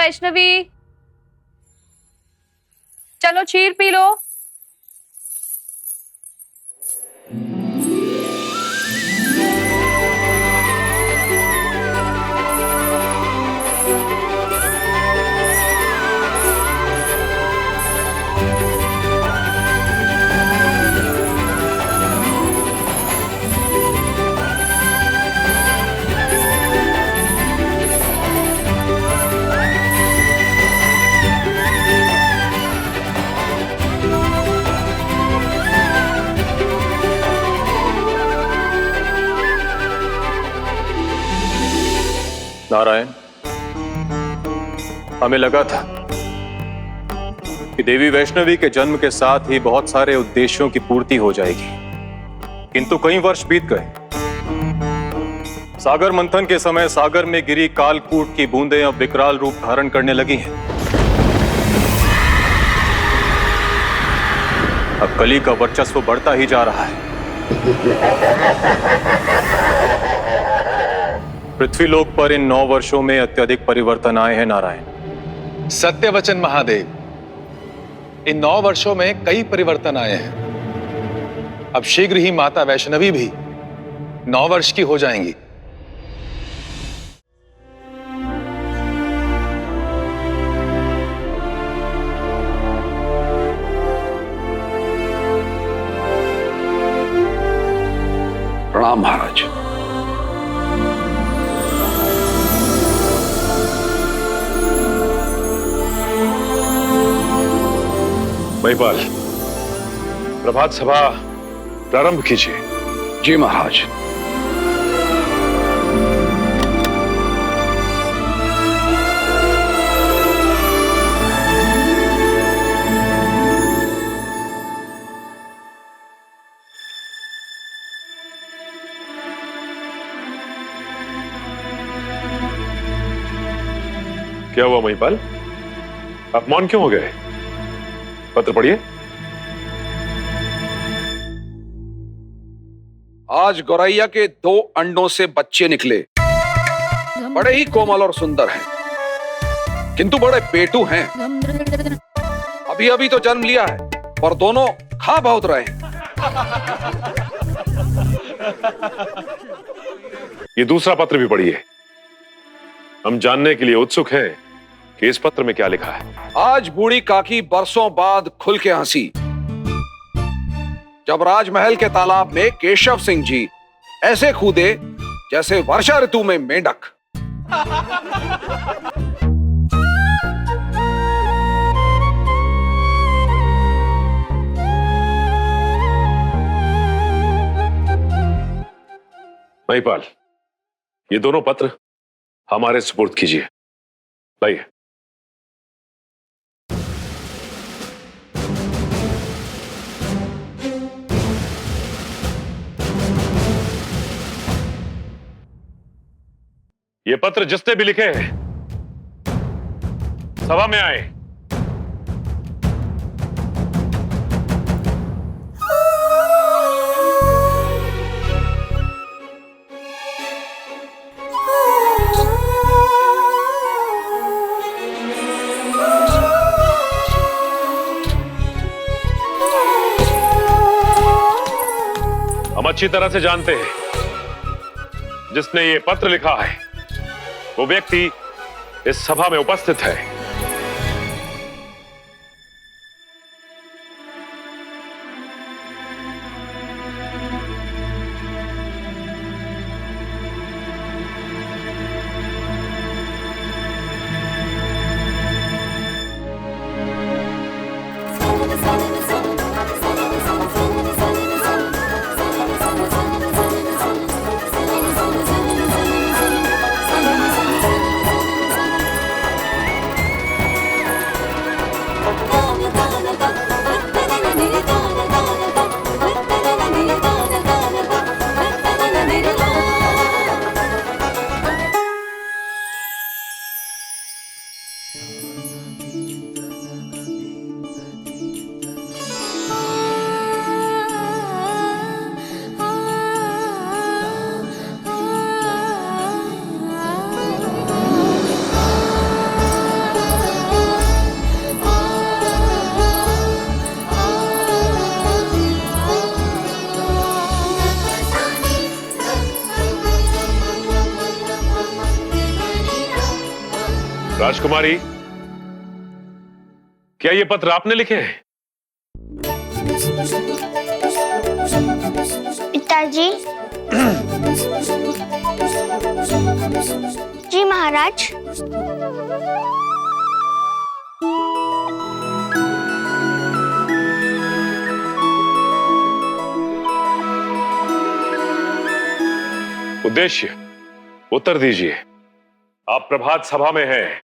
वैष्णवी, चलो क्षीर P low. Narayan, हमें लगा था कि देवी वैष्णवी के जन्म के साथ ही बहुत सारे उद्देश्यों की पूर्ति हो जाएगी, किंतु कई वर्ष बीत गए। सागर मंथन के समय सागर में गिरी कालकूट की बूंदें अब विकराल रूप धारण करने लगी हैं। अब कली का वर्चस्व बढ़ता ही जा रहा है। पृथ्वीलोक पर इन 9 वर्षों में अत्यधिक परिवर्तन आए हैं नारायण। सत्य वचन महादेव, इन 9 वर्षों में कई परिवर्तन आए हैं। अब शीघ्र ही माता वैष्णवी भी 9 वर्ष की हो जाएंगी। प्रणाम महाराज। महिपाल, प्रभात सभा प्रारंभ कीजिए। जी महाराज। क्या हुआ महिपाल, आप मौन क्यों हो गए? पत्र पढ़िए। आज गौरैया के 2 अंडों से बच्चे निकले। बड़े ही कोमल और सुंदर हैं, किंतु बड़े पेटू हैं। अभी अभी तो जन्म लिया है, पर दोनों खा बहुत रहे हैं। ये दूसरा पत्र भी पढ़िए। हम जानने के लिए उत्सुक हैं कि इस पत्र में क्या लिखा है। आज बूढ़ी काकी बरसों बाद खुल के हंसी, जब राजमहल के तालाब में केशव सिंह जी ऐसे कूदे जैसे वर्षा ऋतु में मेंढक। महिपाल, ये दोनों पत्र हमारे सुपुर्द कीजिए। लाइए। ये पत्र जिसने भी लिखे हैं, सभा में आए। हम अच्छी तरह से जानते हैं जिसने ये पत्र लिखा है वो व्यक्ति इस सभा में उपस्थित है। राजकुमारी, क्या ये पत्र आपने लिखे हैं? पिताजी। जी महाराज। उद्देश्य उत्तर दीजिए। आप प्रभात सभा में हैं।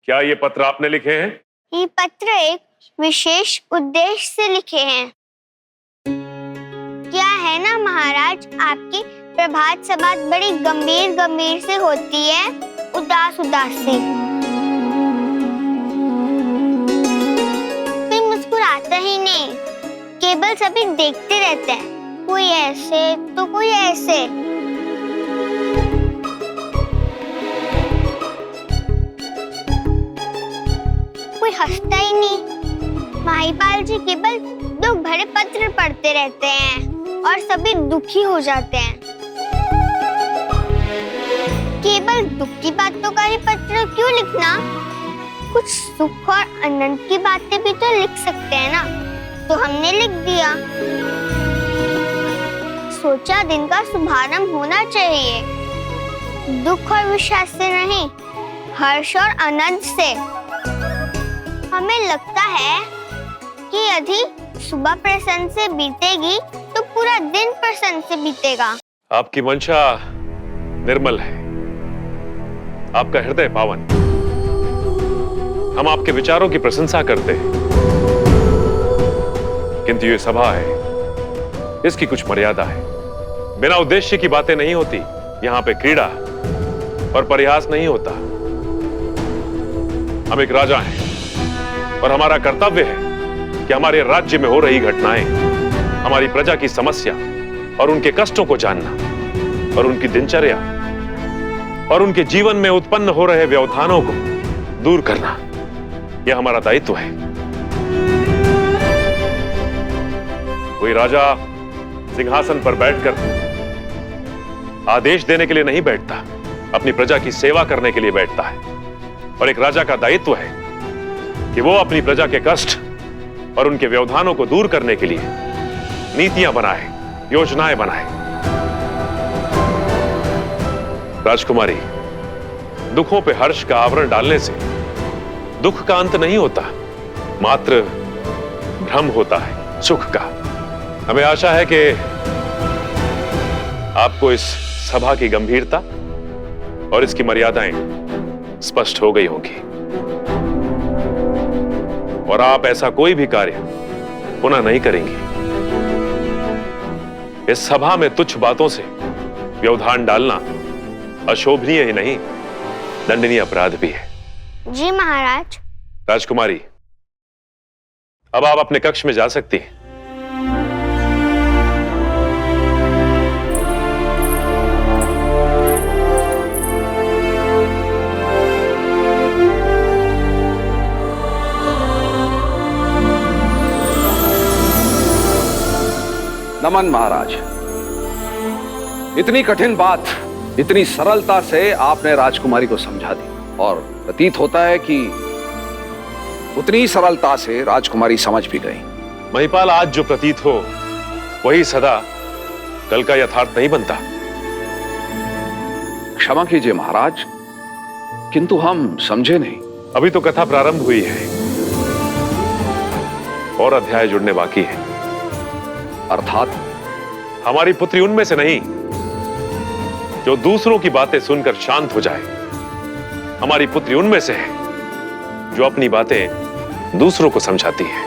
क्या ये पत्र आपने लिखे हैं? ये पत्र एक विशेष उद्देश्य से लिखे हैं। क्या है ना महाराज, आपकी प्रभात सभा बड़ी गंभीर गंभीर से होती है, उदास उदास से। कोई मुस्कुराता ही नहीं, केवल सभी देखते रहते हैं, कोई ऐसे तो कोई ऐसे। कोई हंसता ही नहीं। महिपाल जी केवल दुख भरे पत्र पढ़ते रहते हैं और सभी दुखी हो जाते हैं। केवल दुख की बातों का ही पत्र क्यों लिखना? कुछ सुख और आनंद की बातें भी तो लिख सकते हैं ना। तो हमने लिख दिया। सोचा दिन का शुभारंभ होना चाहिए, दुख और विषाद से नहीं, हर्ष और आनंद से। हमें लगता है कि यदि सुबह प्रसन्न से बीतेगी तो पूरा दिन प्रसन्न से बीतेगा। आपकी मंशा निर्मल है, आपका हृदय पावन। हम आपके विचारों की प्रशंसा करते हैं, किंतु ये सभा है, इसकी कुछ मर्यादा है। बिना उद्देश्य की बातें नहीं होती। यहाँ पे क्रीड़ा और परिहास नहीं होता। हम एक राजा हैं और हमारा कर्तव्य है कि हमारे राज्य में हो रही घटनाएं, हमारी प्रजा की समस्या और उनके कष्टों को जानना और उनकी दिनचर्या और उनके जीवन में उत्पन्न हो रहे व्यवधानों को दूर करना, यह हमारा दायित्व है। कोई राजा सिंहासन पर बैठकर आदेश देने के लिए नहीं बैठता, अपनी प्रजा की सेवा करने के लिए बैठता है। और एक राजा का दायित्व है कि वो अपनी प्रजा के कष्ट और उनके व्यवधानों को दूर करने के लिए नीतियां बनाए, योजनाएं बनाए। राजकुमारी, दुखों पे हर्ष का आवरण डालने से दुख का अंत नहीं होता, मात्र भ्रम होता है सुख का। हमें आशा है कि आपको इस सभा की गंभीरता और इसकी मर्यादाएं स्पष्ट हो गई होंगी और आप ऐसा कोई भी कार्य पुनः नहीं करेंगे। इस सभा में तुच्छ बातों से व्यवधान डालना अशोभनीय ही नहीं, दंडनीय अपराध भी है। जी महाराज। राजकुमारी, अब आप अपने कक्ष में जा सकती हैं। नमन महाराज। इतनी कठिन बात इतनी सरलता से आपने राजकुमारी को समझा दी और प्रतीत होता है कि उतनी सरलता से राजकुमारी समझ भी गई। महिपाल, आज जो प्रतीत हो वही सदा कल का यथार्थ नहीं बनता। क्षमा कीजिए महाराज, किंतु हम समझे नहीं। अभी तो कथा प्रारंभ हुई है और अध्याय जुड़ने बाकी है। अर्थात हमारी पुत्री उनमें से नहीं जो दूसरों की बातें सुनकर शांत हो जाए। हमारी पुत्री उनमें से है जो अपनी बातें दूसरों को समझाती है।